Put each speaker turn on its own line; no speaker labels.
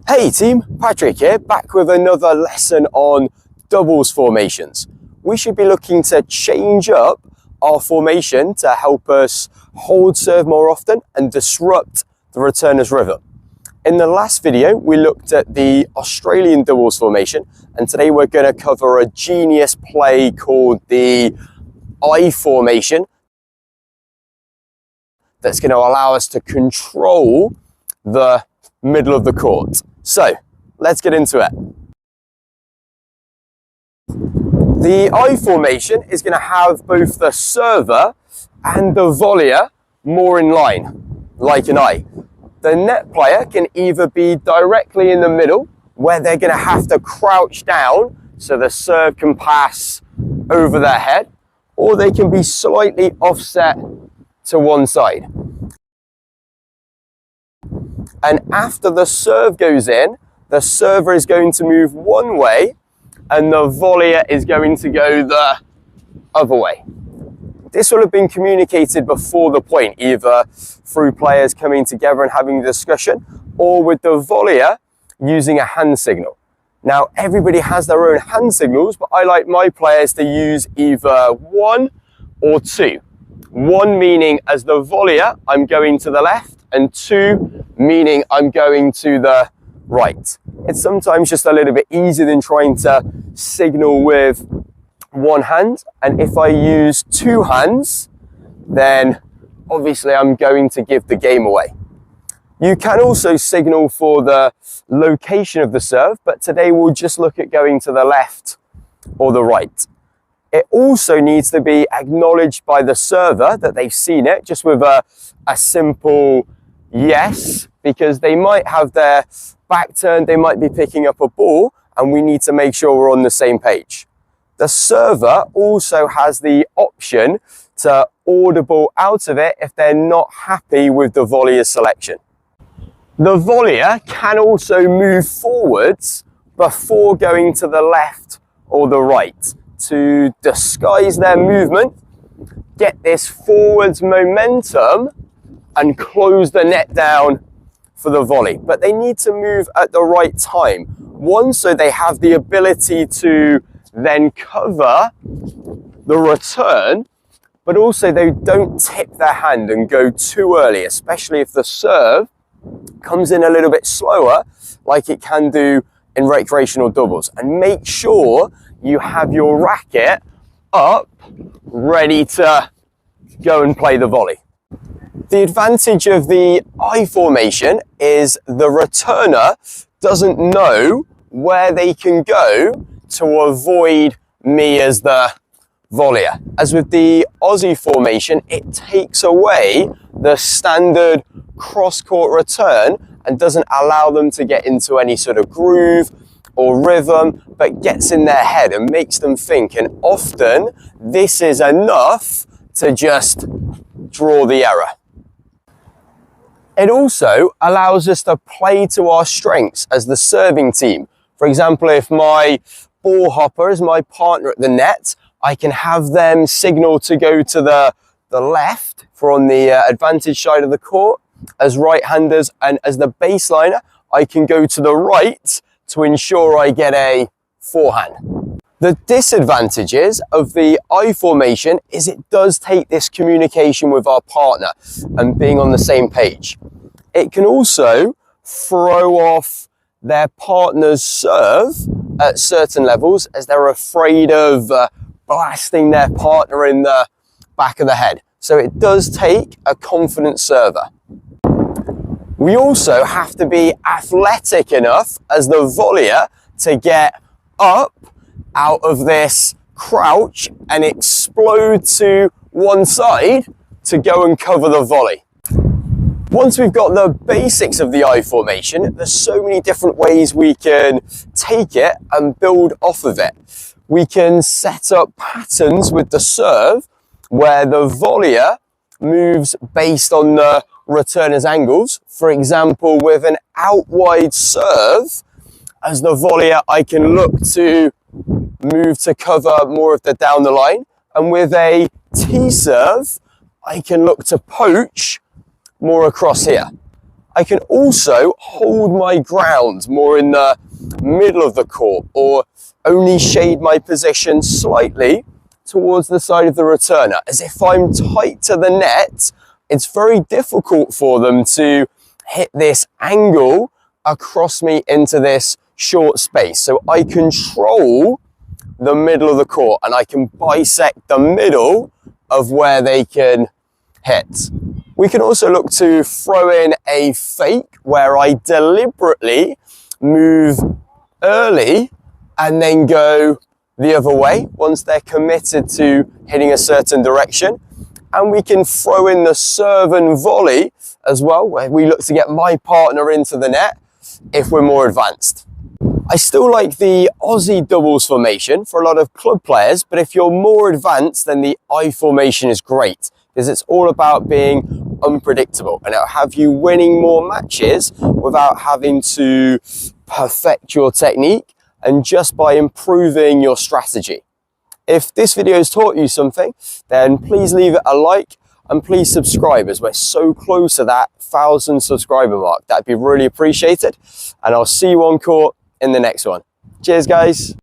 Hey team, Patrick here, back with another lesson on doubles formations. We should be looking to change up our formation to help us hold serve more often and disrupt the returner's rhythm. In the last video, we looked at the Australian doubles formation, and today we're going to cover a genius play called the I formation that's going to allow us to control the middle of the court. So let's get into it. The I formation is going to have both the server and the volleyer more in line, like an I. The net player can either be directly in the middle, where they're going to have to crouch down so the serve can pass over their head, or they can be slightly offset to one side. And after the serve goes in, the server is going to move one way and the volleyer is going to go the other way. This will have been communicated before the point, either through players coming together and having a discussion, or with the volleyer using a hand signal. Now, everybody has their own hand signals, but I like my players to use either 1 or 2. 1 meaning as the volleyer, I'm going to the left, and 2 meaning I'm going to the right. It's sometimes just a little bit easier than trying to signal with one hand. And if I use 2 hands, then obviously I'm going to give the game away. You can also signal for the location of the serve, but today we'll just look at going to the left or the right. It also needs to be acknowledged by the server that they've seen it, just with a simple yes, because they might have their back turned, they might be picking up a ball, and we need to make sure we're on the same page. The server also has the option to audible out of it if they're not happy with the volleyer's selection. The volleyer can also move forwards before going to the left or the right to disguise their movement, get this forwards momentum, and close the net down for the volley. But they need to move at the right time. One, so they have the ability to then cover the return, but also they don't tip their hand and go too early, especially if the serve comes in a little bit slower, like it can do in recreational doubles. And make sure you have your racket up, ready to go and play the volley. The advantage of the I formation is the returner doesn't know where they can go to avoid me as the volleyer. As with the Aussie formation, it takes away the standard cross-court return and doesn't allow them to get into any sort of groove or rhythm, but gets in their head and makes them think. And often this is enough to just draw the error. It also allows us to play to our strengths as the serving team. For example, if my ball hopper is my partner at the net, I can have them signal to go to the left for on the advantage side of the court as right-handers, and as the baseliner, I can go to the right to ensure I get a forehand. The disadvantages of the I formation is it does take this communication with our partner and being on the same page. It can also throw off their partner's serve at certain levels, as they're afraid of blasting their partner in the back of the head. So it does take a confident server. We also have to be athletic enough as the volleyer to get up out of this crouch and explode to one side to go and cover the volley. Once we've got the basics of the I formation, there's so many different ways we can take it and build off of it. We can set up patterns with the serve where the volleyer moves based on the returner's angles. For example, with an out wide serve, as the volleyer, I can look to move to cover more of the down the line. And with a T serve, I can look to poach more across here. I can also hold my ground more in the middle of the court, or only shade my position slightly towards the side of the returner. As if I'm tight to the net, it's very difficult for them to hit this angle across me into this short space. So I control the middle of the court, and I can bisect the middle of where they can hit. We can also look to throw in a fake where I deliberately move early and then go the other way once they're committed to hitting a certain direction. And we can throw in the serve and volley as well, where we look to get my partner into the net if we're more advanced. I still like the Aussie doubles formation for a lot of club players, but if you're more advanced, then the I formation is great, because it's all about being unpredictable, and it'll have you winning more matches without having to perfect your technique, and just by improving your strategy. If this video has taught you something, then please leave it a like, and please subscribe, as we're so close to that 1,000 subscriber mark. That'd be really appreciated, and I'll see you on court in the next one. Cheers, guys.